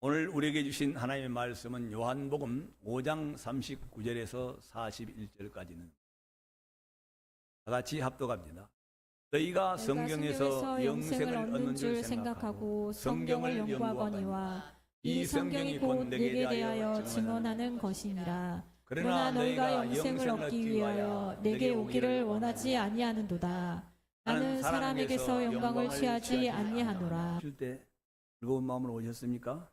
오늘 우리에게 주신 하나님의 말씀은 요한복음 5장 39절에서 41절까지는 다 같이 합독합니다. 너희가 성경에서 영생을 얻는 줄 생각하고 성경을 연구하거니와 이 성경이 곧 내게 대하여 증언하는 것이니라. 그러나 너희가 영생을 얻기 위하여 내게 오기를 원하지 아니하는도다. 나는 사람에게서 영광을 취하지 아니하노라. 줄 때 즐거운 마음으로 오셨습니까?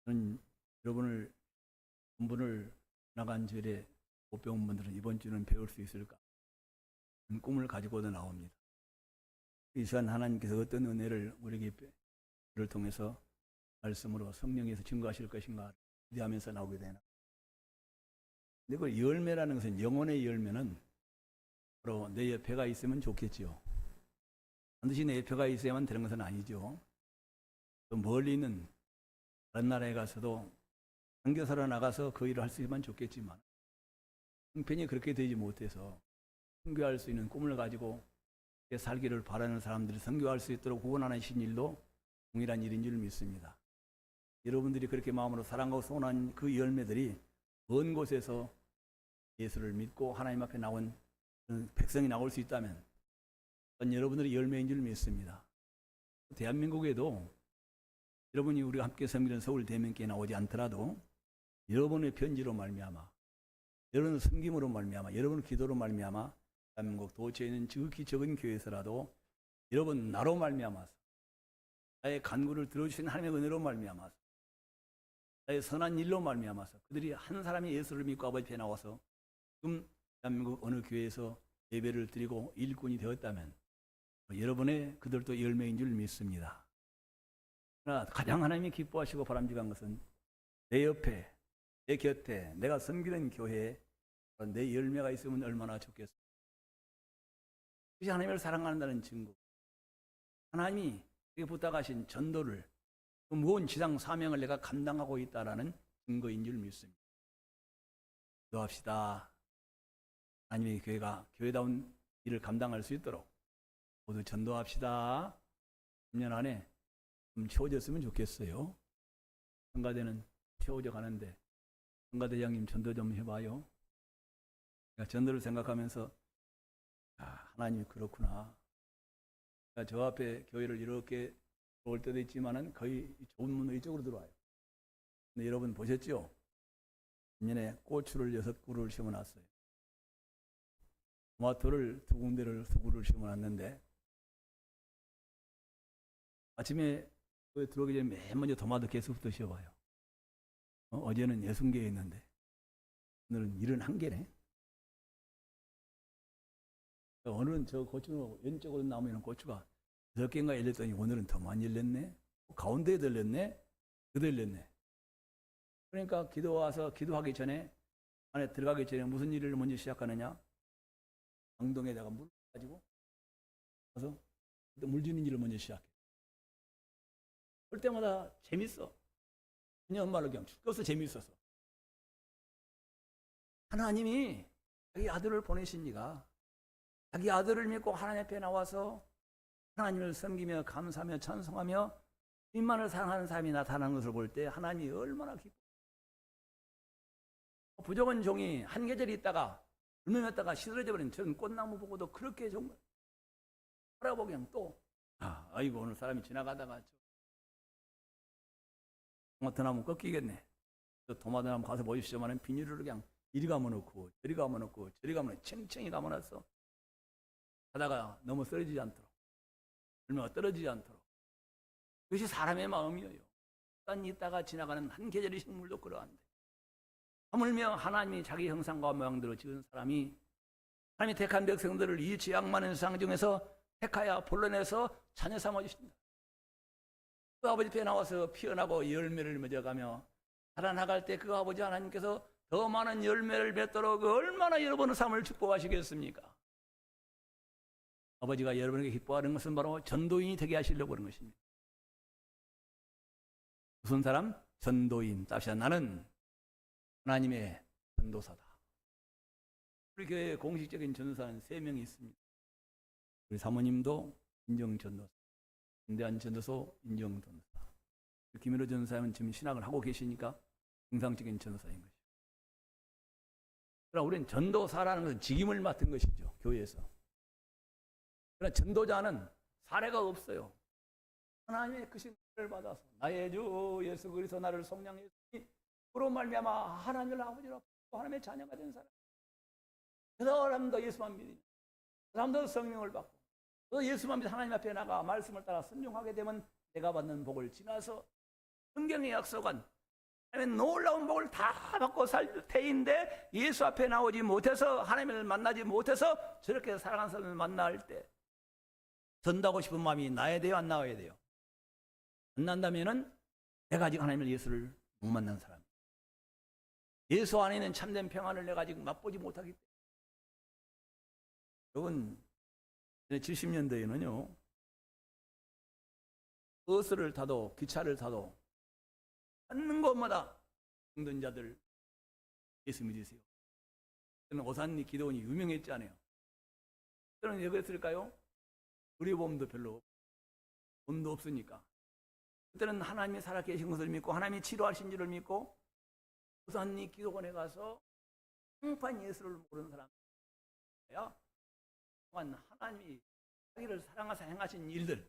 저는 여러분을 본분을 나간 주일에 못 배운 분들은 이번 주는 배울 수 있을까? 꿈을 가지고도 나옵니다. 이 시간 하나님께서 어떤 은혜를 우리에게 를 통해서 말씀으로 성령에서 증거하실 것인가 기대하면서 나오게 되나. 근데 그 열매라는 것은, 영혼의 열매는 바로 내 옆에가 있으면 좋겠지요. 반드시 내 옆에가 있어야만 되는 것은 아니죠. 또 멀리 있는 다른 나라에 가서도 선교사로 나가서 그 일을 할 수 있으면 좋겠지만 형편이 그렇게 되지 못해서 선교할 수 있는 꿈을 가지고 살기를 바라는 사람들이 선교할 수 있도록 구원하신 일도 동일한 일인 줄 믿습니다. 여러분들이 그렇게 마음으로 사랑하고 소원한 그 열매들이 먼 곳에서 예수를 믿고 하나님 앞에 나온 백성이 나올 수 있다면 그건 여러분들의 열매인 줄 믿습니다. 대한민국에도 여러분이 우리가 함께 섬기는 서울 대면교회 나오지 않더라도 여러분의 편지로 말미암아, 여러분의 섬김으로 말미암아, 여러분의 기도로 말미암아 대한민국 도처에 있는 지극히 적은 교회에서라도 여러분 나로 말미암아서 나의 간구를 들어주신 하나님의 은혜로 말미암아서 나의 선한 일로 말미암아서 그들이 한 사람이 예수를 믿고 아버지 앞에 나와서 지금 대한민국 어느 교회에서 예배를 드리고 일꾼이 되었다면 여러분의 그들도 열매인 줄 믿습니다. 그러나 가장 하나님이 기뻐하시고 바람직한 것은 내 옆에, 내 곁에, 내가 섬기는 교회에 내 열매가 있으면 얼마나 좋겠습니까? 그것이 하나님을 사랑한다는 증거. 하나님이 부탁하신 전도를, 그 무거운 지상 사명을 내가 감당하고 있다는 증거인 줄 믿습니다. 기도합시다. 하나님의 교회가 교회다운 일을 감당할 수 있도록 모두 전도합시다. 10년 안에 좀 채워졌으면 좋겠어요. 성가대는 채워져 가는데 성가대장님 전도 좀 해봐요. 전도를 생각하면서 하나님이 그렇구나. 저 앞에 교회를 이렇게 들어올 때도 있지만은 거의 좁은 문 이쪽으로 들어와요. 근데 여러분 보셨죠? 작년에 고추를 6그루를 심어놨어요. 토마토를 2군데를 2그루를 심어놨는데 아침에 들어오기 전에 맨 먼저 토마토 개수부터 씌워봐요. 어제는 60개 있는데 오늘은 71개네. 오늘은 저 고추 왼쪽으로 나오면 고추가 6개인가 열렸더니 오늘은 더 많이 열렸네. 가운데에 열렸네. 그도 열렸네. 그러니까 기도 와서 기도하기 전에 안에 들어가기 전에 무슨 일을 먼저 시작하느냐? 강동에다가 물 가지고 가서 물 주는 일을 먼저 시작해. 볼 때마다 재밌어. 그냥 말로 그냥 죽어서 재밌어서. 하나님이 자기 아들을 보내신 이가 자기 아들을 믿고 하나님 앞에 나와서 하나님을 섬기며 감사하며 찬송하며 주님만을 사랑하는 사람이 나타나는 것을 볼 때 하나님이 얼마나 기뻐. 부족한 종이 한 계절 있다가 굶으렸다가 시들어져 버린 저런 꽃나무 보고도 그렇게 정말 바라보고 그냥 또 아이고 오늘 사람이 지나가다가 토마토 나무 꺾이겠네. 저 토마토 나무 가서 보십시오만 비닐을 그냥 이리 감아놓고 저리 감아놓고 저리 감아놓고 층층이 감아놨어. 하다가 너무 쓰러지지 않도록, 얼마가 떨어지지 않도록. 그것이 사람의 마음이에요. 딴 있다가 지나가는 한 계절의 식물도 그러한데 하물며 하나님이 자기 형상과 모양대로 지은 사람이 하나님이 택한 백성들을 이 죄악 많은 세상 중에서 택하여 불러내서 자녀 삼아주신다. 그 아버지 앞에 나와서 피어나고 열매를 맺어가며 살아나갈 때 그 아버지 하나님께서 더 많은 열매를 맺도록 얼마나 여러분의 삶을 축복하시겠습니까? 아버지가 여러분에게 기뻐하는 것은 바로 전도인이 되게 하시려고 하는 것입니다. 무슨 사람? 전도인. 답시다. 나는 하나님의 전도사다. 우리 교회에 공식적인 전도사는 3명이 있습니다. 우리 사모님도 인정전도사, 인대한 전도소 인정전도사, 김일호 전사님은 지금 신학을 하고 계시니까 정상적인 전사인 것이죠. 그러나 우리는 전도사라는 것은 직임을 맡은 것이죠. 교회에서. 그러나 전도자는 사례가 없어요. 하나님의 크신 은혜를 받아서 나의 주 예수 그리스도 나를 속량했으니 그로 말미암아 하나님을 아버지로 하나님의 자녀가 된 사람. 그 사람도 예수만 믿으니 그 사람도 성령을 받고 또 예수만 믿어 하나님 앞에 나가 말씀을 따라 순종하게 되면 내가 받는 복을 지나서 성경에 약속한 하나님의 놀라운 복을 다 받고 살 테인데 예수 앞에 나오지 못해서 하나님을 만나지 못해서 저렇게 사랑하는 사람을 만날 때 전도하고 싶은 마음이 나야 돼요, 안 나와야 돼요? 안 난다면은 내가 아직 하나님을 예수를 못 만난 사람. 예수 안에 있는 참된 평안을 내가 아직 맛보지 못하기 때문에. 여러분 70년대에는요 버스를 타도 기차를 타도 찾는 곳마다 힘든 자들 예수 믿으세요. 저는 오산리 기도원이 유명했잖아요. 저는 왜 그랬을까요? 의료보험도 별로 없고 돈도 없으니까. 그때는 하나님이 살아계신 것을 믿고 하나님이 치료하신 줄을 믿고 오산리 기도원에 가서 평판 예수를 모르는 사람이야. 하나님이 자기를 사랑하사 행하신 일들,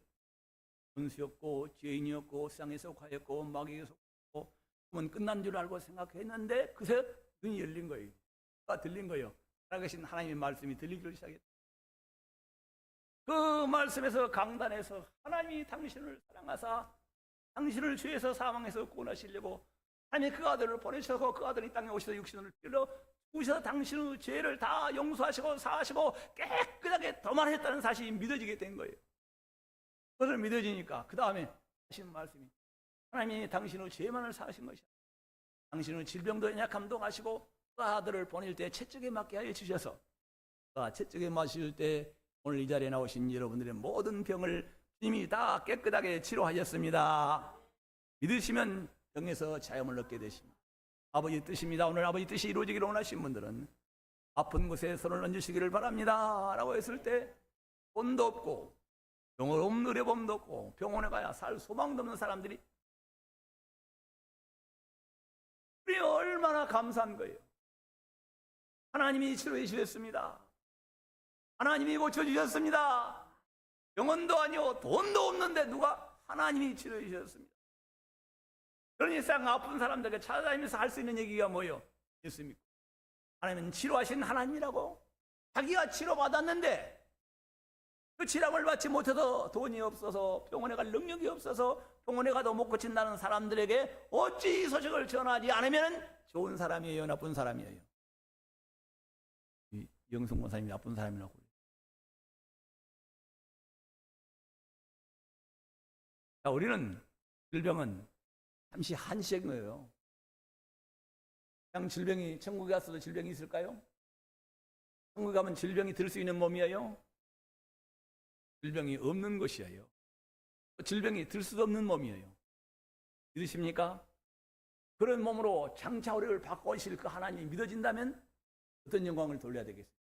원수였고 죄인이었고 세상에 속하였고 마귀에 속하였고 그러면 끝난 줄 알고 생각했는데 그새 눈이 열린 거예요. 들린 거예요. 살아계신 하나님의 말씀이 들리기 시작했다. 그 말씀에서 강단에서 하나님이 당신을 사랑하사 당신을 죄에서 사망해서 구원하시려고 하나님이 그 아들을 보내셔서 그 아들이 땅에 오셔서 육신을 빌려 오셔서 당신의 죄를 다 용서하시고 사하시고 깨끗하게 도말했다는 사실이 믿어지게 된 거예요. 그것을 믿어지니까 그 다음에 하신 말씀이 하나님이 당신의 죄만을 사하신 것이야. 당신의 질병도 연약함도 가시고 그 아들을 보낼 때 채찍에 맞게 하여 주셔서 채찍에 맞으실 때 오늘 이 자리에 나오신 여러분들의 모든 병을 주님이 다 깨끗하게 치료하셨습니다. 믿으시면 병에서 자유함을 얻게 되십니다. 아버지 뜻입니다. 오늘 아버지 뜻이 이루어지기를 원하신 분들은 아픈 곳에 손을 얹으시기를 바랍니다 라고 했을 때 돈도 없고 병을 없는 의료보험도 없고 병원에 가야 살 소망도 없는 사람들이 우리 얼마나 감사한 거예요. 하나님이 치료해 주셨습니다. 하나님이 고쳐주셨습니다. 병원도 아니고 돈도 없는데 누가 하나님이 치료해 주셨습니다. 그러니 세상 아픈 사람들에게 찾아다니면서 할 수 있는 얘기가 뭐예요? 예수 믿고 하나님은 치료하신 하나님이라고. 자기가 치료받았는데 그 치료를 받지 못해서 돈이 없어서 병원에 갈 능력이 없어서 병원에 가도 못 고친다는 사람들에게 어찌 이 소식을 전하지 않으면 좋은 사람이에요, 나쁜 사람이에요? 영성 권사님이 나쁜 사람이라고 그래요. 자, 우리는 질병은 잠시 한시인 거예요. 그냥 질병이 천국에 갔어도 질병이 있을까요? 천국에 가면 질병이 들 수 있는 몸이에요? 질병이 없는 것이에요. 질병이 들 수도 없는 몸이에요. 믿으십니까? 그런 몸으로 장차 우리를 바꿔오실 그 하나님이 믿어진다면 어떤 영광을 돌려야 되겠습니까?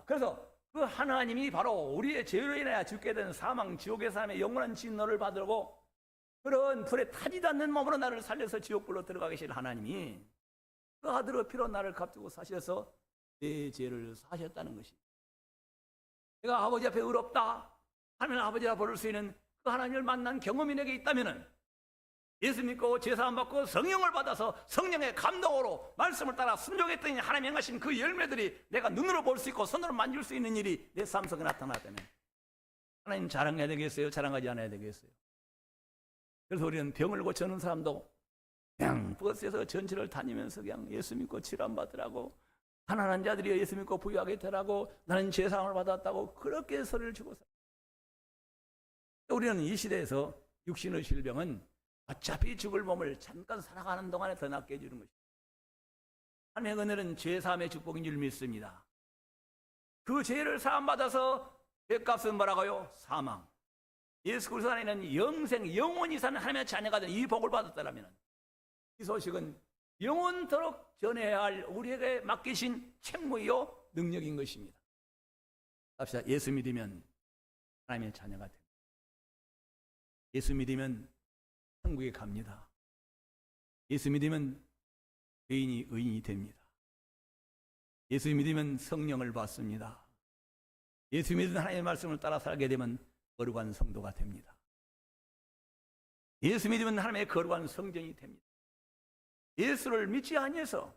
그래서 그 하나님이 바로 우리의 죄로 인하여 죽게 된 사망, 지옥의 삶의 영원한 진노를 받으려고 그런 불에 타지도 않는 몸으로 나를 살려서 지옥불로 들어가 계실 하나님이 그 아들의 피로 나를 값주고 사셔서 내 죄를 사셨다는 것이. 내가 아버지 앞에 의롭다 하면 아버지라 부를 수 있는 그 하나님을 만난 경험이 내게 있다면 예수 믿고 죄사함 받고 성령을 받아서 성령의 감동으로 말씀을 따라 순종했더니 하나님 행하신 그 열매들이 내가 눈으로 볼 수 있고 손으로 만질 수 있는 일이 내 삶 속에 나타났다면 하나님 자랑해야 되겠어요? 자랑하지 않아야 되겠어요? 그래서 우리는 병을 고쳐놓은 사람도 그냥 버스에서 전체를 다니면서 그냥 예수 믿고 치료함 받으라고 가난한 자들이 예수 믿고 부유하게 되라고 나는 죄사함을 받았다고 그렇게 소리를 치고 살아요. 우리는 이 시대에서 육신의 질병은 어차피 죽을 몸을 잠깐 살아가는 동안에 더 낫게 해주는 것입니다. 하나님의 은혜는 죄사함의 축복인 줄 믿습니다. 그 죄를 사함받아서 죄값은 뭐라고요? 사망. 예수 그리스도 안에는 영생, 영원히 사는 하나님의 자녀가 된 이 복을 받았다면 이 소식은 영원토록 전해야 할 우리에게 맡기신 책무이요 능력인 것입니다. 합시다. 예수 믿으면 하나님의 자녀가 됩니다. 예수 믿으면 천국에 갑니다. 예수 믿으면 죄인이 의인이 됩니다. 예수 믿으면 성령을 받습니다. 예수 믿는 하나님의 말씀을 따라 살게 되면 거룩한 성도가 됩니다. 예수 믿으면 하나님의 거룩한 성전이 됩니다. 예수를 믿지 아니해서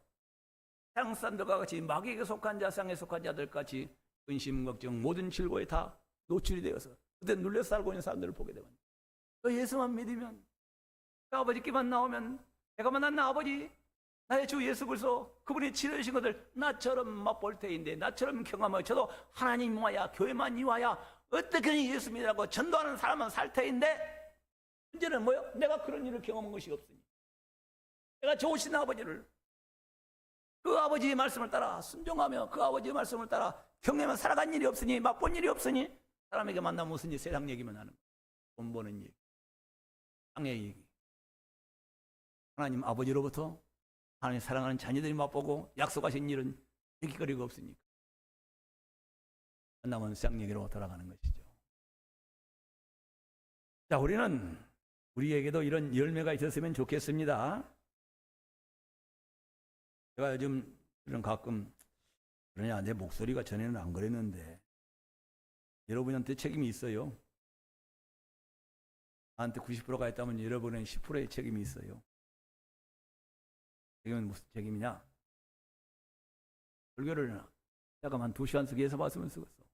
세상 사람들과 같이 마귀에게 속한 자, 세상에 속한 자들 같이 근심, 걱정, 모든 질고에 다 노출이 되어서 그때 눌려 살고 있는 사람들을 보게 되면 또 예수만 믿으면 그 아버지께만 나오면 내가 만난 아버지 나의 주 예수 그리스도 그분이 치르신 것을 나처럼 맛볼 테인데 나처럼 경험하여 저도 하나님 와야 교회만 이와야 어떻게 예수 믿으라고 전도하는 사람은 살 테인데 문제는 뭐요? 내가 그런 일을 경험한 것이 없으니 내가 좋으신 아버지를 그 아버지의 말씀을 따라 순종하며 그 아버지의 말씀을 따라 경험하며 살아간 일이 없으니 맛본 일이 없으니 사람에게 만나면 무슨 일 세상 얘기만 하는 거예요. 돈 버는 얘기, 땅의 얘기. 하나님 아버지로부터 하나님 사랑하는 자녀들이 맛보고 약속하신 일은 얘기거리가 없으니까 만나면 세상 얘기로 돌아가는 것이죠. 자, 우리에게도 이런 열매가 있었으면 좋겠습니다. 제가 요즘 이런 가끔 그러냐 내 목소리가 전에는 안 그랬는데 여러분한테 책임이 있어요. 나한테 90%가 있다면 여러분은 10%의 책임이 있어요. 책임은 무슨 책임이냐? 설교를 잠깐만 2시간 쓰기 해서 봤으면 쓰겠어.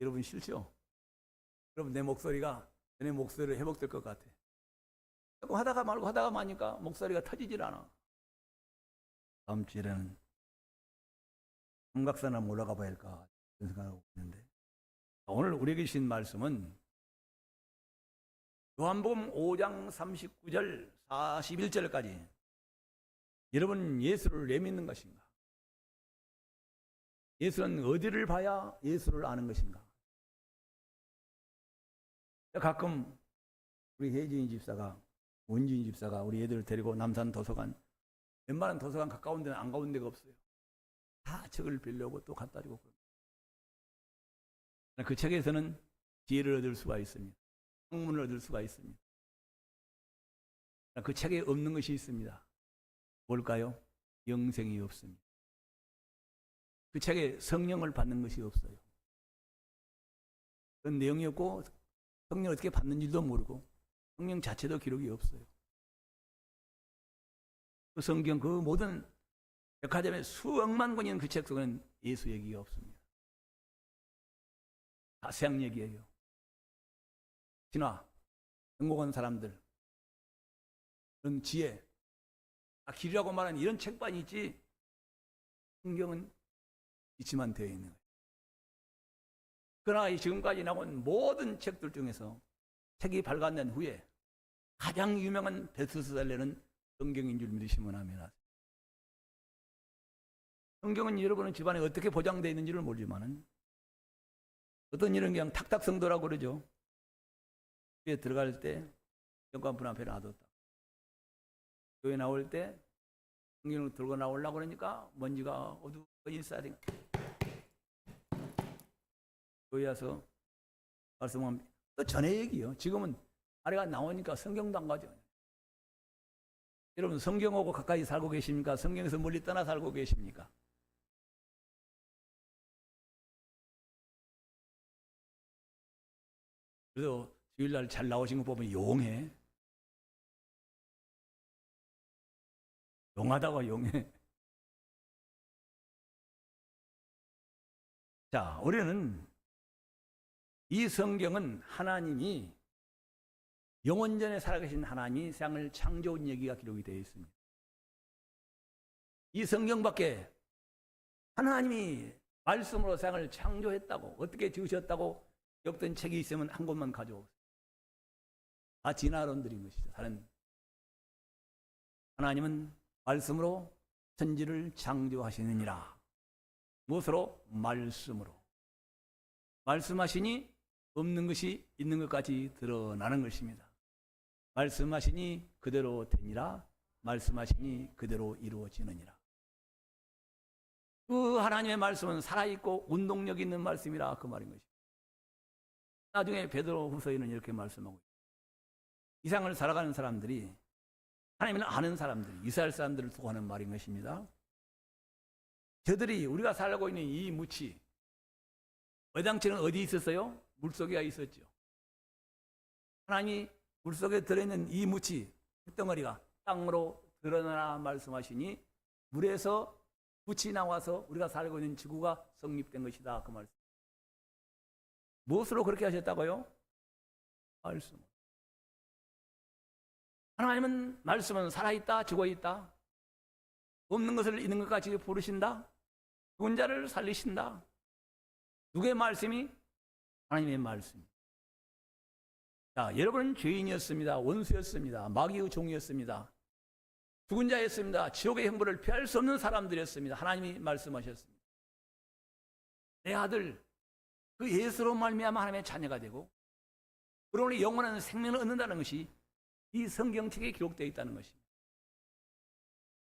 여러분 싫죠? 여러분 내 목소리가 내 목소리로 회복될 것 같아. 조금 하다가 말고 하다가 마니까 목소리가 터지질 않아. 다음 주에는 삼각산 한번 올라가 봐야 할까 그런 생각하고 있는데 오늘 우리에게 주신 말씀은 요한복음 5장 39절 41절까지 여러분 예수를 왜 믿는 것인가? 예수는 어디를 봐야 예수를 아는 것인가? 가끔 우리 혜진이 집사가 원진이 집사가 우리 애들 데리고 남산 도서관 웬만한 도서관 가까운 데는 안 가본 데가 없어요. 다 책을 빌려오고 또 갖다 주고 그 책에서는 지혜를 얻을 수가 있습니다. 학문을 얻을 수가 있습니다. 그 책에 없는 것이 있습니다. 뭘까요? 영생이 없습니다. 그 책에 성령을 받는 것이 없어요. 그런 내용이 없고 성령을 어떻게 받는지도 모르고 성령 자체도 기록이 없어요. 그 성경 그 모든 백화점에 수억만 권이 있는 그 책 속에는 예수 얘기가 없습니다. 다 세상 얘기예요. 신화, 성공한 사람들, 그런 지혜, 길이라고 말하는 이런 책반이 있지 성경은 있지만 되어 있는 거예요. 그러나 지금까지 나온 모든 책들 중에서 책이 발간된 후에 가장 유명한 베스트셀러는 성경인 줄 믿으시면 합니다. 성경은 여러분은 집안에 어떻게 보장되어 있는지를 모르지만은 어떤 일은 그냥 탁탁성도라고 그러죠. 교회 들어갈 때 현관문 앞에 놔뒀다. 교회 나올 때 성경을 들고 나오려고 그러니까 먼지가 어두워진 쌀이 교회 와서 말씀하면 또 전에 얘기요. 지금은 아래가 나오니까 성경도 안 가죠. 여러분 성경하고 가까이 살고 계십니까? 성경에서 멀리 떠나 살고 계십니까? 그래서 주일날 잘 나오신 거 보면 용해. 용하다고 용해. 자, 우리는 이 성경은 하나님이 영원전에 살아계신 하나님이 세상을 창조한 얘기가 기록이 되어 있습니다. 이 성경밖에 하나님이 말씀으로 세상을 창조했다고 어떻게 지으셨다고 엮던 책이 있으면 한 권만 가져오세요. 다 진화론들인 것이죠. 다른 하나님은 말씀으로 천지를 창조하시느니라. 무엇으로? 말씀으로. 말씀하시니 없는 것이 있는 것까지 드러나는 것입니다. 말씀하시니 그대로 되니라. 말씀하시니 그대로 이루어지느니라. 그 하나님의 말씀은 살아있고 운동력 있는 말씀이라 그 말인 것입니다. 나중에 베드로후서에는 이렇게 말씀하고 있습니다. 이 세상을 살아가는 사람들이 하나님을 아는 사람들이 이스라엘 사람들을 두고 하는 말인 것입니다. 저들이 우리가 살고 있는 이 무치, 외당치는 어디 있었어요? 물속에 있었죠. 하나님이 물속에 들어있는 이 무치, 흙덩어리가 땅으로 드러나라 말씀하시니 물에서 무치 나와서 우리가 살고 있는 지구가 성립된 것이다. 그 말씀. 무엇으로 그렇게 하셨다고요? 말씀. 하나님은 말씀은 살아있다, 죽어있다. 없는 것을 있는 것까지 부르신다. 죽은 자를 살리신다. 누구의 말씀이? 하나님의 말씀. 자, 여러분은 죄인이었습니다. 원수였습니다. 마귀의 종이었습니다. 죽은 자였습니다. 지옥의 형벌을 피할 수 없는 사람들이었습니다. 하나님이 말씀하셨습니다. 내 아들 그 예수로 말미암아 하나님의 자녀가 되고 그러니 영원한 생명을 얻는다는 것이 이 성경책에 기록되어 있다는 것입니다.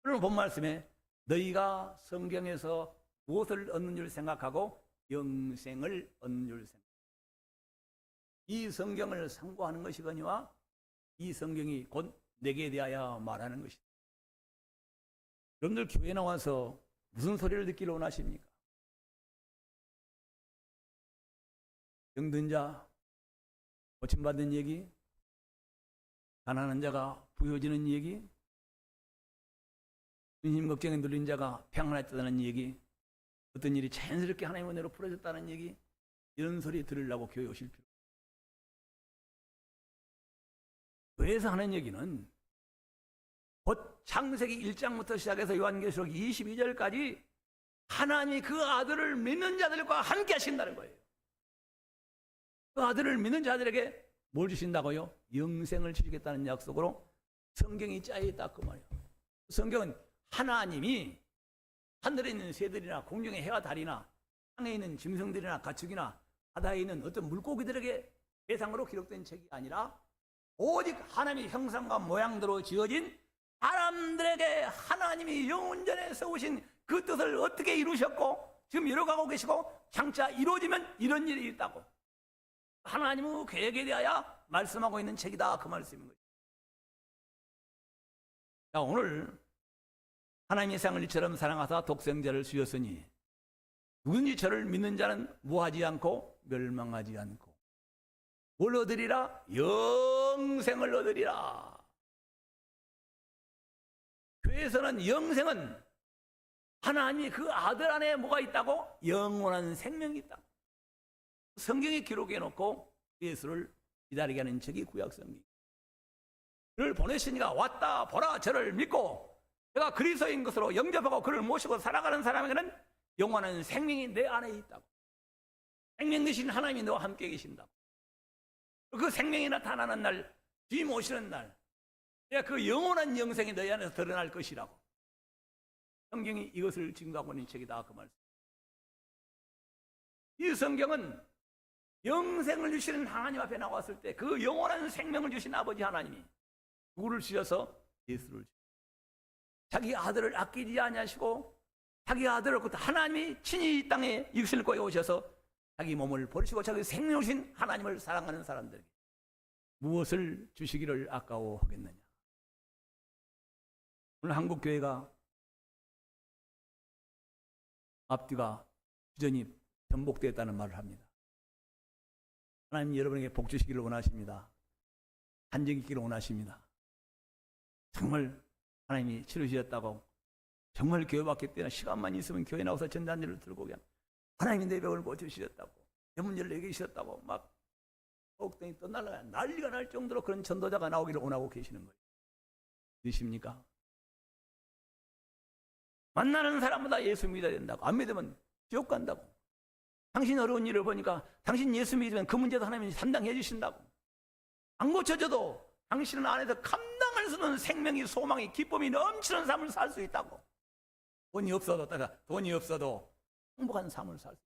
오늘 본 말씀에 너희가 성경에서 무엇을 얻는 줄 생각하고 영생을 얻는 줄 생각하고 이 성경을 상고하는 것이거니와 이 성경이 곧 내게 대하여 말하는 것이다. 여러분들 교회 나와서 무슨 소리를 듣기를 원하십니까? 병든 자 고침받는 얘기, 가난한 자가 부여지는 얘기, 근심 걱정에 눌린 자가 평안했다는 얘기, 어떤 일이 자연스럽게 하나님의 은혜로 풀어졌다는 얘기, 이런 소리 들으려고 교회 오실 필요. 교회에서 하는 얘기는 곧 창세기 1장부터 시작해서 요한계시록 22절까지 하나님이 그 아들을 믿는 자들과 함께 하신다는 거예요. 그 아들을 믿는 자들에게 뭘 주신다고요? 영생을 주시겠다는 약속으로 성경이 짜여있다 그 말이에요. 성경은 하나님이 하늘에 있는 새들이나 공중의 해와 달이나 땅에 있는 짐승들이나 가축이나 바다에 있는 어떤 물고기들에게 대상으로 기록된 책이 아니라 오직 하나님의 형상과 모양대로 지어진 사람들에게 하나님이 영원전에 세우신 그 뜻을 어떻게 이루셨고 지금 이뤄가고 계시고 장차 이루어지면 이런 일이 있다고 하나님의 계획에 대하여 말씀하고 있는 책이다 그 말씀인 거죠. 자, 오늘 하나님이 세상을 이처럼 사랑하사 독생자를 주셨으니 누구든지 저를 믿는 자는 무하지 않고 멸망하지 않고 뭘 얻으리라? 영생을 얻으리라. 교회에서는 영생은 하나님이 그 아들 안에 뭐가 있다고? 영원한 생명이 있다고. 성경에 기록해 놓고 예수를 기다리게 하는 책이 구약성경. 그를 보내시니가 왔다 보라 저를 믿고 내가 그리스도인 것으로 영접하고 그를 모시고 살아가는 사람에게는 영원한 생명이 내 안에 있다고. 생명 되신 하나님이 너와 함께 계신다고. 그 생명이 나타나는 날, 주님 오시는 날, 내가 그 영원한 영생이 너희 안에서 드러날 것이라고. 성경이 이것을 증거하고 있는 책이다 그 말씀. 이 성경은 영생을 주시는 하나님 앞에 나왔을 때 그 영원한 생명을 주신 아버지 하나님이 누구를 주셔서? 예수를 주셔서 자기 아들을 아끼지 아니하시고 자기 아들을 하나님이 친히 이 땅에 육신을 꼬여 오셔서 자기 몸을 버리시고 자기 생명을 주신 하나님을 사랑하는 사람들에게 무엇을 주시기를 아까워하겠느냐. 오늘 한국교회가 앞뒤가 주전이 전복되었다는 말을 합니다. 하나님 여러분에게 복 주시기를 원하십니다. 한정이 있기를 원하십니다. 정말 하나님이 치르주셨다고 정말 교회 왔기 때문에 시간만 있으면 교회 나와서 전단지를 들고 그냥 하나님이 내 벽을 고쳐주셨다고 내 문제를 내게 주셨다고 막 억등이 떠날라가 난리가 날 정도로 그런 전도자가 나오기를 원하고 계시는 거예요. 믿으십니까? 만나는 사람마다 예수 믿어야 된다고. 안 믿으면 지옥 간다고. 당신 어려운 일을 보니까 당신 예수 믿으면 그 문제도 하나님이 담당해 주신다고. 안 고쳐져도 당신은 안에서 감당할 수 없는 생명이 소망이 기쁨이 넘치는 삶을 살 수 있다고. 돈이 없어도 행복한 삶을 살 수 있다고.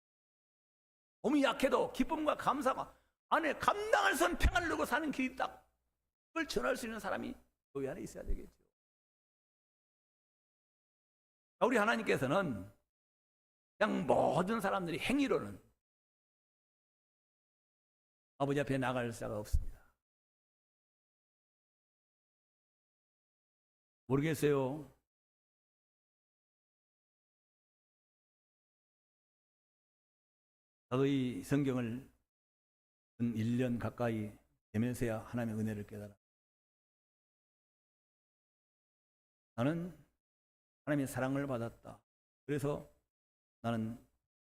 몸이 약해도 기쁨과 감사가 안에 감당할 수 없는 평안을 누고 사는 길이 있다고. 그걸 전할 수 있는 사람이 교회 안에 있어야 되겠죠. 우리 하나님께서는 그냥 모든 사람들이 행위로는 아버지 앞에 나갈 수가 없습니다. 모르겠어요. 나도 이 성경을 1년 가까이 되면서야 하나님의 은혜를 깨달아. 나는 하나님의 사랑을 받았다. 그래서 나는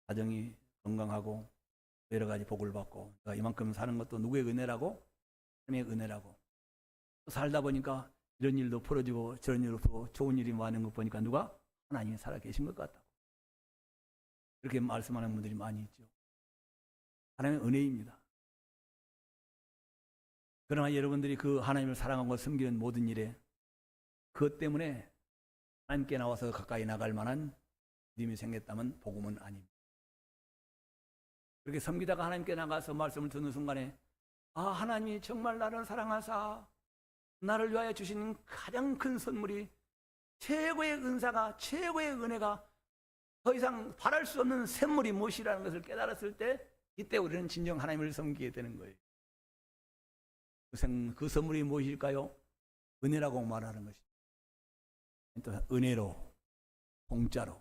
가정이 건강하고 여러 가지 복을 받고 내가 이만큼 사는 것도 누구의 은혜라고? 하나님의 은혜라고. 살다 보니까 이런 일도 풀어지고 저런 일도 풀고 좋은 일이 많은 것 보니까 누가? 하나님이 살아계신 것 같다고. 그렇게 말씀하는 분들이 많이 있죠. 하나님의 은혜입니다. 그러나 여러분들이 그 하나님을 사랑하고 섬기는 모든 일에 그것 때문에 하나님께 나와서 가까이 나갈 만한 믿음이 생겼다면 복음은 아닙니다. 그렇게 섬기다가 하나님께 나가서 말씀을 듣는 순간에 하나님이 정말 나를 사랑하사 나를 위하여 주신 가장 큰 선물이 최고의 은사가 최고의 은혜가 더 이상 바랄 수 없는 샘물이 무엇이라는 것을 깨달았을 때 이때 우리는 진정 하나님을 섬기게 되는 거예요. 그 선물이 무엇일까요? 은혜라고 말하는 것입니다. 또 은혜로 공짜로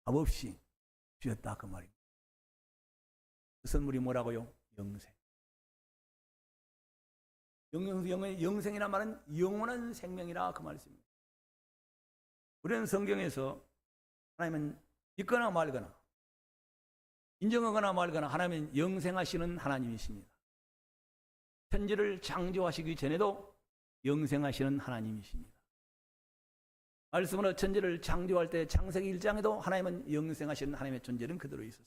값없이 주셨다 그 말입니다. 그 선물이 뭐라고요? 영생. 영생이란 말은 영원한 생명이라 그 말씀입니다. 우리는 성경에서 하나님은 있거나 말거나 인정하거나 말거나 하나님은 영생하시는 하나님이십니다. 천지를 창조하시기 전에도 영생하시는 하나님이십니다. 말씀으로 천지를 창조할 때 창세기 1장에도 하나님은 영생하시는 하나님의 존재는 그대로 있었어요.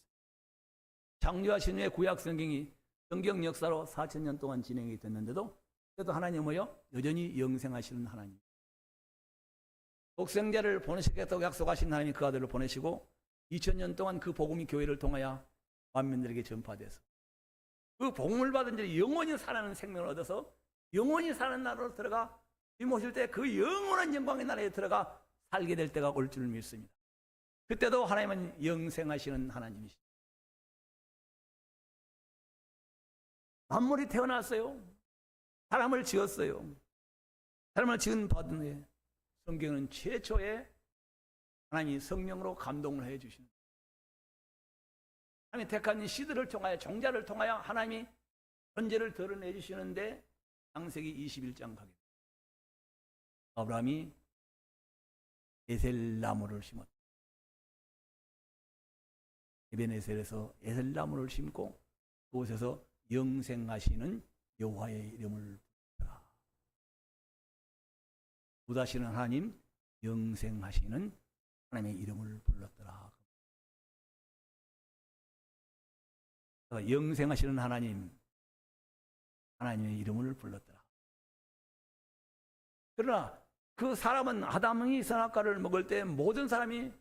창조하신 후에 구약 성경이 성경 역사로 4000년 동안 진행이 됐는데도 그래도 하나님은 뭐요? 여전히 영생하시는 하나님. 독생자를 보내시겠다고 약속하신 하나님이 그 아들을 보내시고 2000년 동안 그 복음이 교회를 통하여 만민들에게 전파돼서 그 복음을 받은 자들이 영원히 살아나는 생명을 얻어서 영원히 사는 나라로 들어가 주님 오실 때 그 영원한 영광의 나라에 들어가 살게 될 때가 올 줄 믿습니다. 그때도 하나님은 영생하시는 하나님이십니다. 만물이 태어났어요. 사람을 지었어요. 사람을 지은 받은 후에 성경은 최초에 하나님이 성령으로 감동을 해주시는 하나님이 택한 시들을 통하여 종자를 통하여 하나님이 존재를 드러내 주시는데 창세기 21장 가게 아브라함이 에셀나무를 심었다. 에벤에셀에서 에셀나무를 심고 그곳에서 영생하시는 여호와의 이름을 부르라. 부다시는 하나님, 영생하시는 하나님의 이름을 불렀더라. 영생하시는 하나님, 하나님의 이름을 불렀더라. 그러나 그 사람은 아담이 선악과를 먹을 때 모든 사람이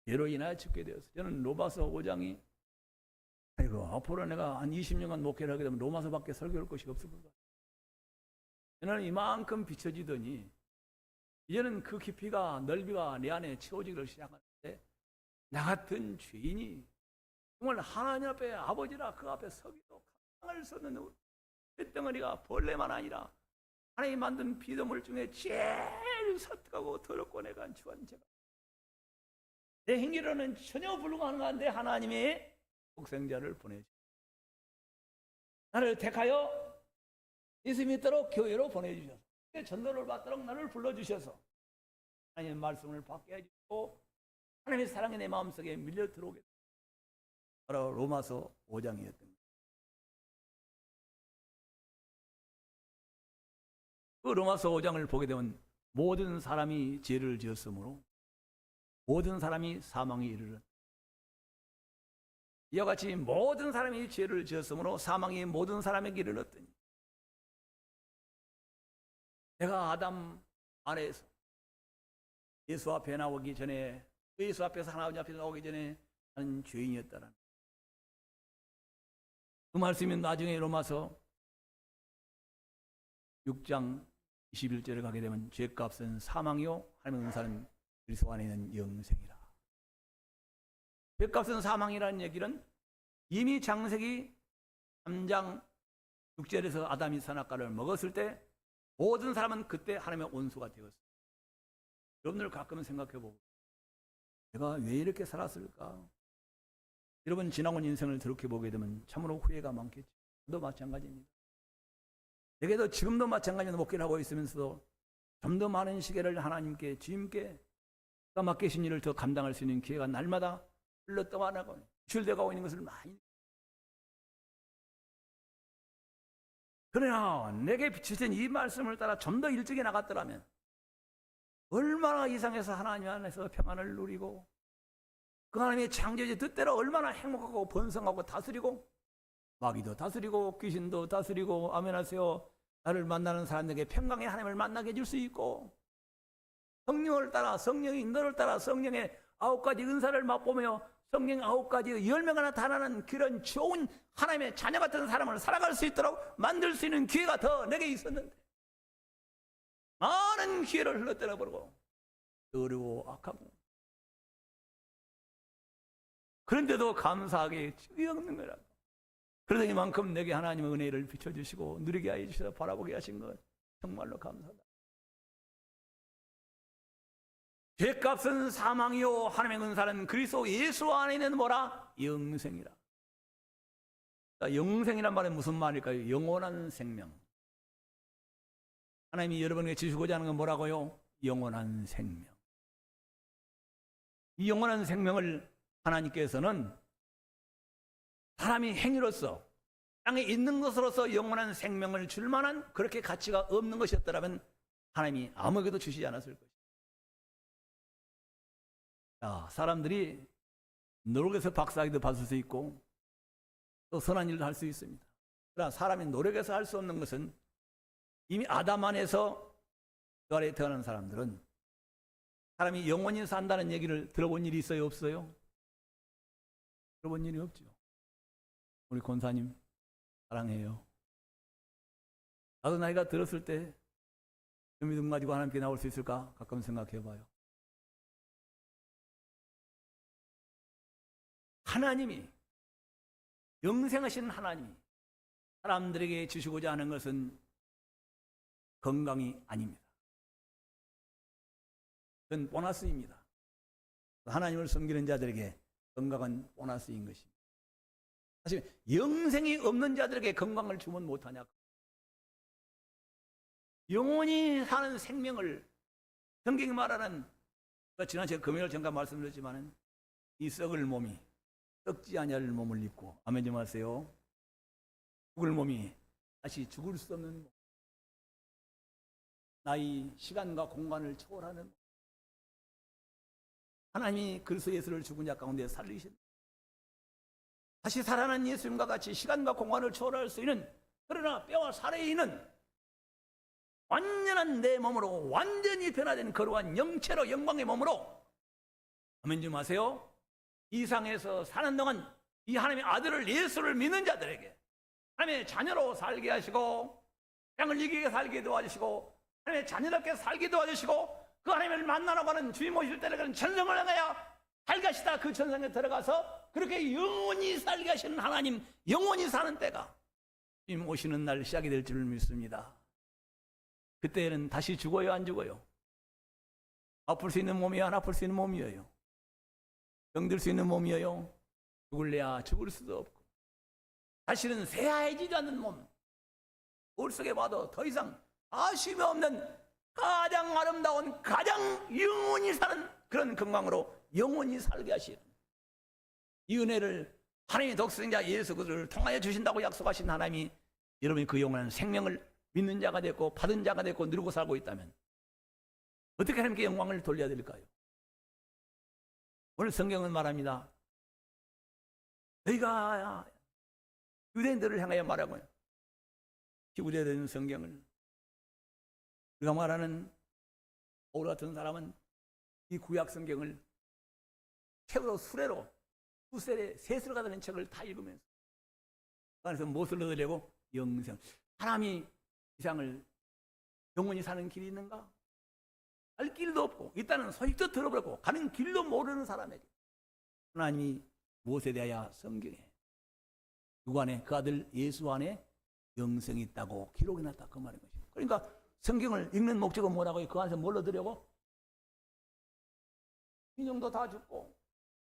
죄로 인하여 죽게 되었어요. 저는 로마서 5장이 아이고 앞으로 내가 한 20년간 목회를 하게 되면 로마서밖에 설교할 것이 없을 것 같아요. 저는 이만큼 비춰지더니 이제는 그 깊이가 넓이가 내 안에 채워지기를 시작하는데 나 같은 죄인이 정말 하나님 앞에 아버지라 그 앞에 서기도 강을 섰는 쇳덩어리가 벌레만 아니라 하나님 만든 피조물 중에 제일 사특하고 더럽고 내가 안추한 죄가 내 행위로는 전혀 불가능한데 하나님이 독생자를 보내주셨다. 나를 택하여 예수 믿도록 교회로 보내주셔서 전도를 받도록 나를 불러주셔서 하나님의 말씀을 받게 해주시고 하나님의 사랑이 내 마음속에 밀려 들어오게 바로 로마서 5장이었던 거예요. 그 로마서 5장을 보게 되면 모든 사람이 죄를 지었으므로 모든 사람이 사망에 이르렀다. 이와 같이 모든 사람이 죄를 지었으므로 사망이 모든 사람에게 이르렀더니 내가 아담 안에서 예수 앞에 나오기 전에 예수 앞에서 하나님 앞에 나오기 전에 나는 죄인이었다라는 그 말씀이 나중에 로마서 6장 21절에 가게 되면 죄값은 사망이요 하나님의 은사는 그리스도 안에 있는 영생이라. 죄값은 사망이라는 얘기는 이미 창세기 3장 육절에서 아담이 선악과를 먹었을 때 모든 사람은 그때 하나님의 온수가 되었어요. 여러분들 가끔은 생각해보고 내가 왜 이렇게 살았을까? 여러분 지나온 인생을 돌이켜보게 되면 참으로 후회가 많겠죠. 저도 마찬가지입니다. 내게도 지금도 마찬가지로 목회를 하고 있으면서도 좀 더 많은 시계를 하나님께 주님께 맡기신 일을 더 감당할 수 있는 기회가 날마다 흘러떠나가고 출되가고 있는 것을 많이. 그러나 내게 비추신 이 말씀을 따라 좀 더 일찍이 나갔더라면 얼마나 이상해서 하나님 안에서 평안을 누리고 그 하나님의 창조주 뜻대로 얼마나 행복하고 번성하고 다스리고 마귀도 다스리고 귀신도 다스리고 아멘하세요. 나를 만나는 사람에게 평강의 하나님을 만나게 해줄 수 있고 성령을 따라 성령의 인도를 따라 성령의 9가지 은사를 맛보며 성령 9가지 열매가 나타나는 그런 좋은 하나님의 자녀 같은 사람을 살아갈 수 있도록 만들 수 있는 기회가 더 내게 있었는데 많은 기회를 흘러떠나 버리고 어려워 악하고 그런데도 감사하게 지위 없는 거라고. 그래도 이만큼 내게 하나님의 은혜를 비춰주시고 누리게 하여 주셔서 바라보게 하신 것 정말로 감사하다. 죄값은 사망이요 하나님의 은사는 그리스도 예수 안에 있는 뭐라? 영생이라. 영생이란 말은 무슨 말일까요? 영원한 생명. 하나님이 여러분에게 주시고자 하는 건 뭐라고요? 영원한 생명. 이 영원한 생명을 하나님께서는 사람이 행위로서 땅에 있는 것으로서 영원한 생명을 줄 만한 그렇게 가치가 없는 것이었더라면 하나님이 아무에게도 주시지 않았을 것입니다. 자, 사람들이 노력해서 박사학위도 받을 수 있고 또 선한 일도 할 수 있습니다. 그러나 사람이 노력해서 할 수 없는 것은 이미 아담 안에서 그 아래에 태어난 사람들은 사람이 영원히 산다는 얘기를 들어본 일이 있어요? 없어요? 들어본 일이 없죠. 우리 권사님 사랑해요. 나도 나이가 들었을 때 그 믿음 가지고 하나님께 나올 수 있을까? 가끔 생각해 봐요. 하나님이 영생하신 하나님이 사람들에게 주시고자 하는 것은 건강이 아닙니다. 그건 보너스입니다. 하나님을 섬기는 자들에게 건강은 보너스인 것입니다. 사실 영생이 없는 자들에게 건강을 주면 못하냐? 영원히 사는 생명을 성경이 말하는 지난 제가 금요일 잠깐 말씀드렸지만 이 썩을 몸이 썩지 아니할 몸을 입고 아멘 좀 하세요. 죽을 몸이 다시 죽을 수 없는 몸. 나이, 시간과 공간을 초월하는 몸. 하나님이 그리스도 예수를 죽은 자 가운데 살리신 다시 살아난 예수님과 같이 시간과 공간을 초월할 수 있는 그러나 뼈와 살에 있는 완전한 내 몸으로 완전히 변화된 거룩한 영체로 영광의 몸으로 아멘 좀 하세요. 이 상에서 사는 동안 이 하나님의 아들을 예수를 믿는 자들에게 하나님의 자녀로 살게 하시고 땅을 이기게 살게 도와주시고 하나님의 자녀답게 살게 도와주시고 그 하나님을 만나러 가는 주님 오실 때를 가는 천성을 향하여 살게 하시다 그 천성에 들어가서 그렇게 영원히 살게 하시는 하나님 영원히 사는 때가 주님 오시는 날 시작이 될 줄 믿습니다. 그때는 다시 죽어요 안 죽어요? 아플 수 있는 몸이야 안 아플 수 있는 몸이에요? 병들 수 있는 몸이에요? 죽을래야 죽을 수도 없고 다시는 새하얘지도 않는 몸 거울 속에 봐도 더 이상 아쉬움이 없는 가장 아름다운 가장 영원히 사는 그런 건강으로 영원히 살게 하시는 이 은혜를 하나님의 독생자 예수 그리스도를 통하여 주신다고 약속하신 하나님이 여러분이 그 영원한 생명을 믿는 자가 됐고 받은 자가 됐고 누리고 살고 있다면 어떻게 하나님께 영광을 돌려야 될까요? 오늘 성경은 말합니다. 너희가 유대인들을 향하여 말하고요. 기구되는 성경을 우리가 말하는 바울 같은 사람은 이 구약 성경을 책으로 수레로 수세례 세수를 가다는 책을 다 읽으면서 그 안에서 무엇을 얻으려고? 영생. 사람이 이상을 영원히 사는 길이 있는가? 갈 길도 없고 있다는 소식도 들어버렸고 가는 길도 모르는 사람에게 하나님이 무엇에 대하여 성경에 누구 안에? 그 아들 예수 안에 영생이 있다고 기록이 났다 그 말인 것입니다. 그러니까 성경을 읽는 목적은 뭐라고요? 그 안에서 뭘 얻으려고? 인형도 다 죽고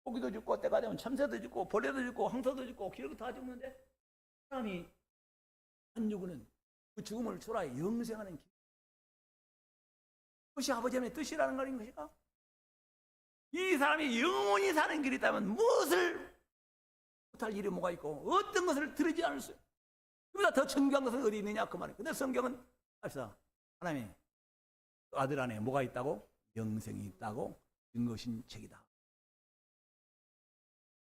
고기도 죽고 때가 되면 참새도 죽고 벌레도 죽고 황소도 죽고 기록도 다 죽는데 사람이 안 죽으는 그 죽음을 초라해 영생하는 길. 그것이 아버지 하나님의 뜻이라는 것인 것이가? 이 사람이 영원히 사는 길이 있다면 무엇을 못할 일이 뭐가 있고 어떤 것을 들으지 않을 수 그보다 더 존귀한 것은 어디 있느냐 그 말이에요. 근데 성경은 합시다. 하나님의 아들 안에 뭐가 있다고? 영생이 있다고 증거신 책이다.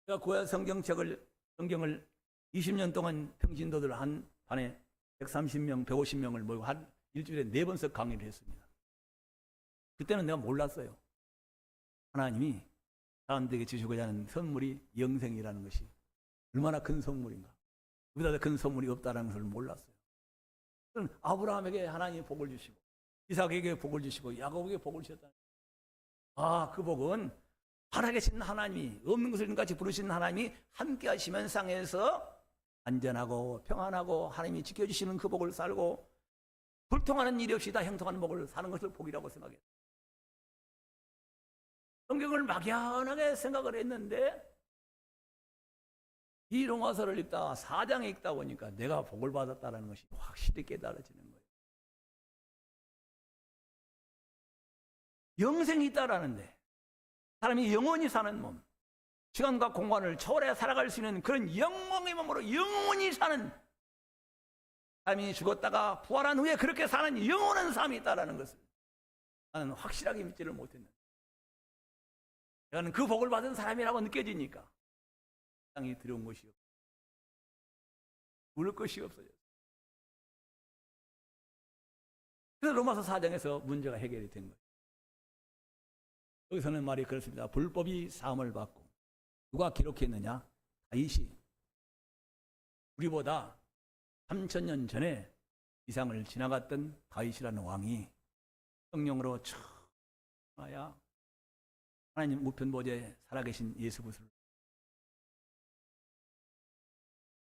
제가 고야 성경을 20년 동안 평신도들 한 반에 130명, 150명을 모이고 한 일주일에 4번씩 강의를 했습니다. 그때는 내가 몰랐어요. 하나님이 사람들에게 주시고자 하는 선물이 영생이라는 것이 얼마나 큰 선물인가. 그보다 더 큰 선물이 없다는 것을 몰랐어요. 그럼 아브라함에게 하나님이 복을 주시고 이삭에게 복을 주시고 야곱에게 복을 주셨다. 아, 그 복은 살아계신 하나님이 없는 것을 있는 같이 부르신 하나님이 함께 하시면 상에서 안전하고 평안하고 하나님이 지켜주시는 그 복을 살고 불통하는 일이 없이 다 형통하는 복을 사는 것을 복이라고 생각해요. 성경을 막연하게 생각을 했는데 이 로마서를 읽다가 4장에 읽다 보니까 내가 복을 받았다는 것이 확실히 깨달아지는 거예요. 영생이 있다라는데 사람이 영원히 사는 몸, 시간과 공간을 초월해 살아갈 수 있는 그런 영광의 몸으로 영원히 사는 사람이 죽었다가 부활한 후에 그렇게 사는 영원한 삶이 있다는 것을 나는 확실하게 믿지를 못했는데 내가는 그 복을 받은 사람이라고 느껴지니까 땅이 들여온 것이 없어. 울 것이 없어졌어요. 그래서 로마서 4장에서 문제가 해결이 된 거예요. 여기서는 말이 그렇습니다. 불법이 사함을 받고 누가 기록했느냐? 다윗이 우리보다 3000년 전에 이상을 지나갔던 다윗이라는 왕이 성령으로 촥 하나님 우편 보좌에 살아계신 예수 그리스도를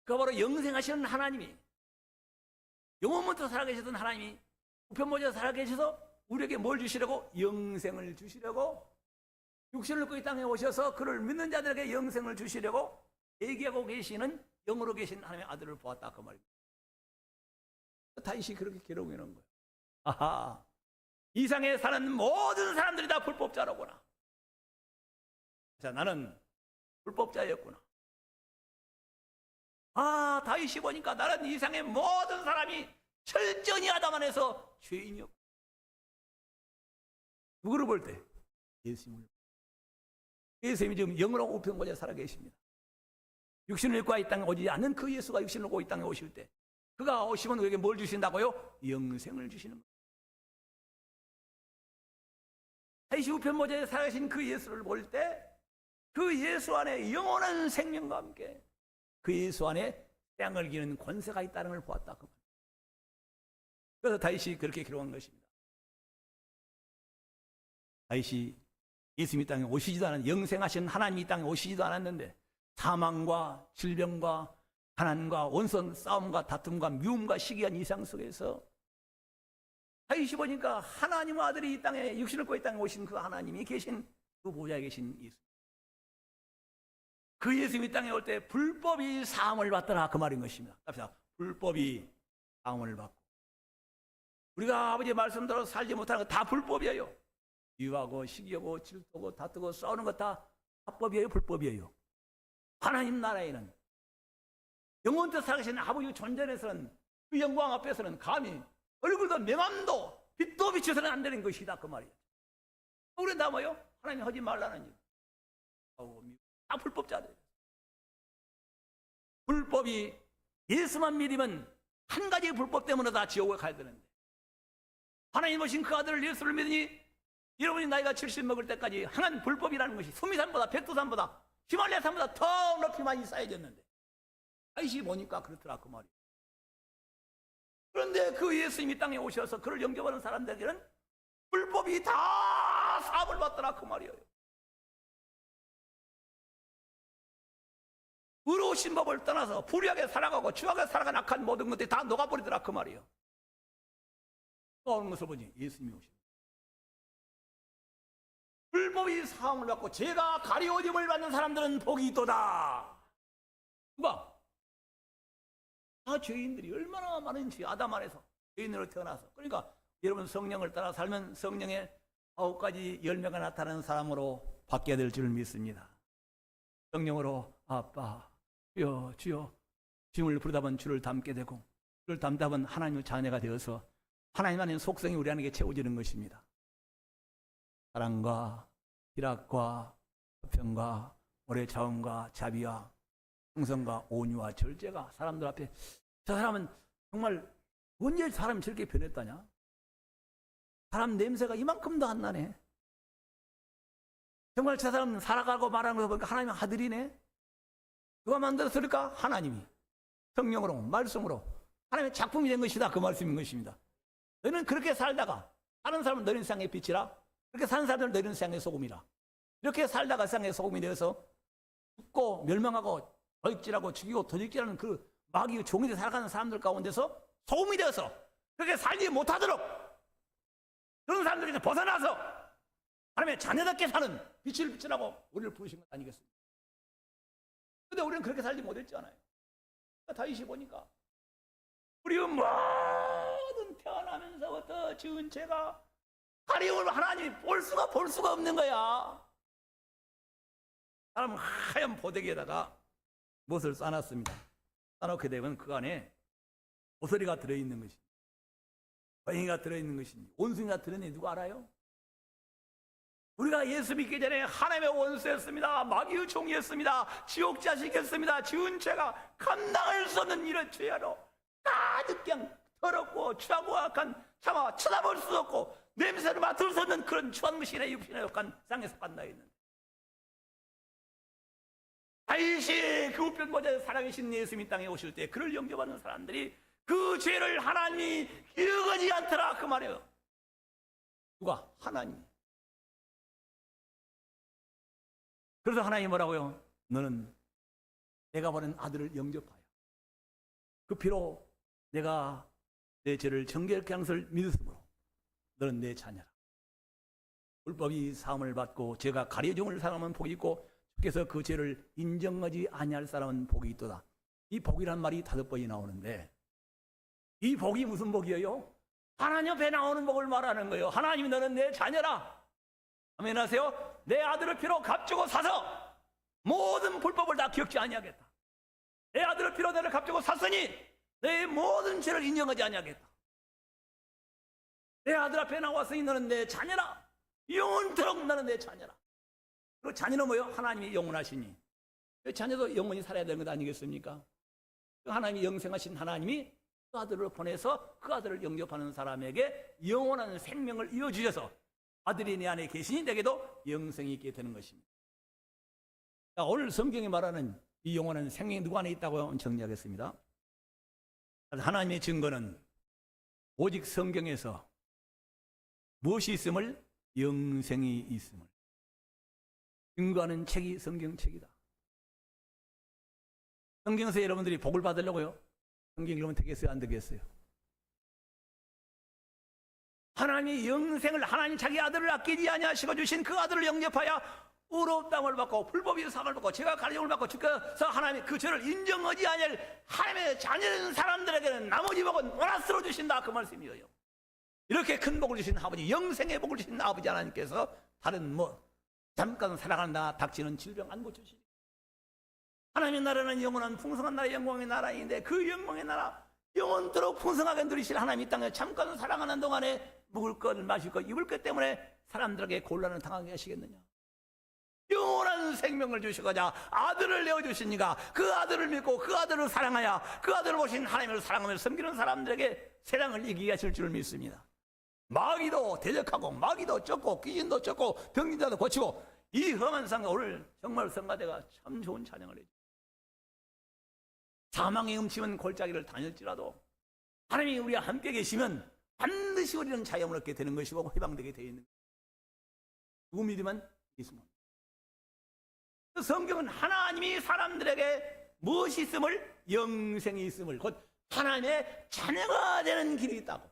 그 바로 영생하시는 하나님이 영원부터 살아계시던 하나님이 우편 보좌에 살아계셔서 우리에게 뭘 주시려고? 영생을 주시려고 육신을 입고 이 땅에 오셔서 그를 믿는 자들에게 영생을 주시려고 얘기하고 계시는 영으로 계신 하나님의 아들을 보았다 그 말입니다. 다윗이 그렇게 기록해 놓은 거예요. 아하, 이 세상에 사는 모든 사람들이 다 불법자로구나. 자, 나는 불법자였구나. 아, 다윗이 보니까 나는 이 세상의 모든 사람이 철저히 아담 안에서 죄인이었고 누구를 볼 때? 예수님을. 예수님이 지금 영으로 우편보좌에 살아계십니다. 육신을 입고 이 땅에 오지 않는 그 예수가 육신을 입고 이 땅에 오실 때 그가 오시면 우리에게 뭘 주신다고요? 영생을 주시는 거예요. 다시 우편보좌에 살아계신 그 예수를 볼 때 그 예수 안에 영원한 생명과 함께 그 예수 안에 땅을 기는 권세가 있다는 걸 보았다. 그래서 다윗이 그렇게 기록한 것입니다. 다윗이 예수님이 땅에 오시지도 않은 영생하신 하나님이 땅에 오시지도 않았는데 사망과 질병과 가난과 원선 싸움과 다툼과 미움과 시기한 이상 속에서 다윗이 보니까 하나님의 아들이 이 땅에 육신을 입고 이 땅에 오신 그 하나님이 계신 그 보좌에 계신 예수. 그 예수님이 땅에 올 때 불법이 사함을 받더라 그 말인 것입니다. 답시다. 불법이 사함을 받고 우리가 아버지의 말씀대로 살지 못하는 거 다 불법이에요. 미워하고 시기하고 질투하고 다투고 싸우는 거 다 합법이에요, 불법이에요. 하나님 나라에는 영원토록 살아계신 아버지 존재에서는 그 영광 앞에서는 감히 얼굴도 명함도 빛도 비춰서는 안 되는 것이다 그 말이에요. 그런데 뭐요? 하나님 하지 말라는 일. 다 불법자들. 불법이 예수만 믿으면 한 가지 불법 때문에 다 지옥에 가야 되는데 하나님 오신 그 아들을 예수를 믿으니 여러분이 나이가 70 먹을 때까지 항한 불법이라는 것이 수미산보다 백두산보다 히말라야산보다 더 높이 많이 쌓여졌는데 다윗이 보니까 그렇더라 그 말이에요. 그런데 그 예수님이 땅에 오셔서 그를 영접하는 사람들에게는 불법이 다 사함을 받더라 그 말이에요. 의로우신 법을 떠나서 불의하게 살아가고 추하게 살아간 악한 모든 것들이 다 녹아버리더라 그 말이에요. 나오는 것을 보니 예수님이 오십니다. 불법이 사함을 받고 죄가 가리워짐을 받는 사람들은 복이 있도다. 누가? 다 죄인들이 얼마나 많은지 아담 안에서 죄인으로 태어나서. 그러니까 여러분 성령을 따라 살면 성령의 9가지 열매가 나타나는 사람으로 바뀌어야 될 줄 믿습니다. 성령으로 아빠, 주여, 주여 주님을 부르다 보면 주를 닮게 되고 주를 닮다 보면 하나님의 자녀가 되어서 하나님 안에 속성이 우리 안에 채워지는 것입니다. 사랑과 희락과 화평과 오래 참음과 자비와 충성과 온유와 절제가 사람들 앞에 저 사람은 정말 언제 사람이 저렇게 변했다냐? 사람 냄새가 이만큼도 안 나네. 정말 저 사람 살아가고 말하는 거 보니까 하나님의 아들이네. 누가 만들었을까? 하나님이 성령으로 말씀으로 하나님의 작품이 된 것이다 그 말씀인 것입니다. 너는 그렇게 살다가 다른 사람은 너는 세상의 빛이라 그렇게 사는 사람들은 너는 세상의 소금이라 이렇게 살다가 세상의 소금이 되어서 죽고 멸망하고 도둑질하고 죽이고 도둑질하는 그 마귀의 종이 되어 살아가는 사람들 가운데서 소금이 되어서 그렇게 살지 못하도록 그런 사람들에서 벗어나서 하나님의 자녀답게 사는 빛을 비추라고 우리를 부르신 것 아니겠습니까? 그런데 우리는 그렇게 살지 못했잖아요. 다윗이 보니까 우리 모든 태어나면서부터 지은 죄가 가리움을 하나님이 볼 수가 없는 거야. 사람은 하얀 보대기에다가 무엇을 싸놨습니다. 싸놓게 되면 그 안에 모서리가 들어있는 것입니다. 고양이가 들어있는 것입니다. 원숭이가 들어있는 누가 알아요? 우리가 예수 믿기 전에 하나님의 원수였습니다. 마귀의 종이었습니다. 지옥 자식이었습니다. 지은 죄가 감당할 수 없는 이런 죄로 가득 그냥 더럽고 추하고 악한 차마 쳐다볼 수 없고 냄새를 맡을 수 없는 그런 추한 것이나 육신에 욕한 세상에 속한다 했는데 다윗이 그 우편보좌에 살아계신 예수님 땅에 오실 때 그를 영접하는 사람들이 그 죄를 하나님이 기억하지 않더라 그 말이에요. 누가? 하나님. 그래서 하나님이 뭐라고요? 너는 내가 보낸 아들을 영접하여 그 피로 내가 내 죄를 정결케 하는 것을 믿었으므로 너는 내 자녀라. 불법이 사함을 받고 죄가 가려짐을 사람은 복이 있고 주께서 그 죄를 인정하지 아니할 사람은 복이 있도다. 이 복이란 말이 5번이 나오는데 이 복이 무슨 복이에요? 하나님 앞에 나오는 복을 말하는 거예요. 하나님이 너는 내 자녀라. 아멘 하세요? 내 아들을 피로 값주고 사서 모든 불법을 다 기억지 아니하겠다. 내 아들을 피로 너를 값주고 샀으니 내 모든 죄를 인정하지 아니하겠다. 내 아들 앞에 나왔으니 너는 내 자녀라. 영원토록 너는 내 자녀라. 그리고 자녀는 뭐예요? 하나님이 영원하시니 자녀도 영원히 살아야 되는 것 아니겠습니까? 하나님이 영생하신 하나님이 그 아들을 보내서 그 아들을 영접하는 사람에게 영원한 생명을 이어주셔서 아들이 내 안에 계시니 내게도 영생이 있게 되는 것입니다. 자, 오늘 성경이 말하는 이 영원한 생명이 누구 안에 있다고 정리하겠습니다. 하나님의 증거는 오직 성경에서 무엇이 있음을? 영생이 있음을 증거하는 책이 성경책이다. 성경에서 여러분들이 복을 받으려고요? 성경 읽으면 되겠어요? 안 되겠어요? 하나님이 영생을 하나님 자기 아들을 아끼지 아니하시고 주신 그 아들을 영접하여 의로운 땅을 받고 불법의 상을 받고 죄가 가려움을 받고 주께서 하나님이 그 죄를 인정하지 아니할 하나님의 자녀된 사람들에게는 나머지 복은 보너스로 주신다 그 말씀이에요. 이렇게 큰 복을 주신 아버지, 영생의 복을 주신 아버지 하나님께서 다른 잠깐 살아간다 닥치는 질병 안 고쳐주시니 하나님의 나라는 영원한 풍성한 나라 영광의 나라인데 그 영광의 나라 영원토록 풍성하게 누리실 하나님 이 땅에 잠깐 살아가는 동안에 먹을 것 마실 것 입을 것 때문에 사람들에게 곤란을 당하게 하시겠느냐? 영원한 생명을 주시고자 아들을 내어주시니까 그 아들을 믿고 그 아들을 사랑하여 그 아들을 보신 하나님을 사랑하며 섬기는 사람들에게 세상을 이기게 하실 줄 믿습니다. 마귀도 대적하고 마귀도 쫓고 귀신도 쫓고 병진자도 고치고 이 험한 상가 오늘 정말 성가대가 참 좋은 찬양을 해줘. 사망의 음침한 골짜기를 다닐지라도 하나님이 우리와 함께 계시면 반드시 우리는 자유함을 얻게 되는 것이고 해방되게 되어 있는 것입니다. 누구 믿으면 있으면 성경은 하나님이 사람들에게 무엇이 있음을? 영생이 있음을, 곧 하나님의 자녀가 되는 길이 있다고.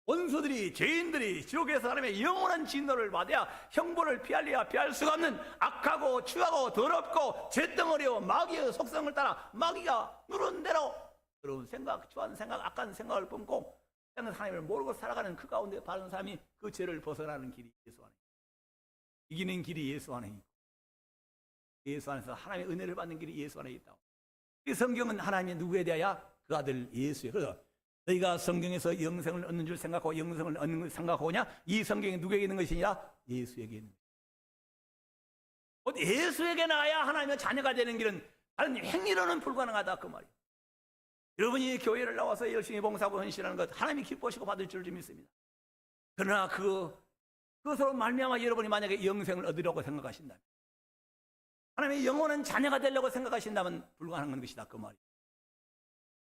원수들이, 죄인들이 지옥에서 하나님의 영원한 진노를 받아야 형벌을 피할래야 피할 수가 없는 악하고 추하고 더럽고 죄덩어리요 마귀의 속성을 따라 마귀가 누른 대로 그런 생각, 추한 생각, 악한 생각을 뿜고 하나님을 모르고 살아가는 그 가운데 바른 사람이 그 죄를 벗어나는 길이 예수 안에, 이기는 길이 예수 안에 있고, 예수 안에서 하나님의 은혜를 받는 길이 예수 안에 있다고. 이 성경은 하나님의 누구에 대하여? 그 아들 예수에. 그래서 너희가 성경에서 영생을 얻는 줄 생각하고 영생을 얻는 걸 생각하고냐? 이 성경이 누구에게 있는 것이냐? 예수에게 있는 것. 예수에게 나아야 하나님의 자녀가 되는 길은 다른 행위로는 불가능하다 그 말이에요. 여러분이 교회를 나와서 열심히 봉사하고 헌신하는 것 하나님이 기뻐하시고 받을 줄 믿습니다. 그러나 그것으로 말미암아 여러분이 만약에 영생을 얻으려고 생각하신다면, 하나님의 영원한 자녀가 되려고 생각하신다면 불가능한 것이다 그 말이에요.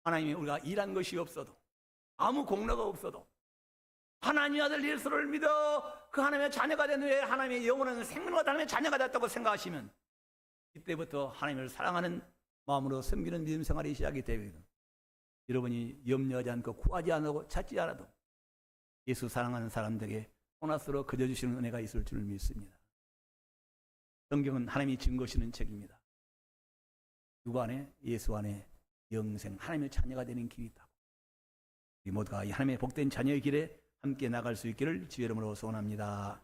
하나님이 우리가 일한 것이 없어도, 아무 공로가 없어도 하나님의 아들 예수를 믿어 그 하나님의 자녀가 된 후에 하나님의 영원한 생명과 하나님의 자녀가 됐다고 생각하시면 이때부터 하나님을 사랑하는 마음으로 섬기는 믿음 생활이 시작이 되거든. 여러분이 염려하지 않고 구하지 않고 찾지 않아도 예수 사랑하는 사람들에게 호나스로 그려주시는 은혜가 있을 줄 믿습니다. 성경은 하나님이 증거하시는 책입니다. 누구 안에? 예수 안에 영생, 하나님의 자녀가 되는 길이 있다고. 우리 모두가 이 하나님의 복된 자녀의 길에 함께 나갈 수 있기를 주의 이름으로 소원합니다.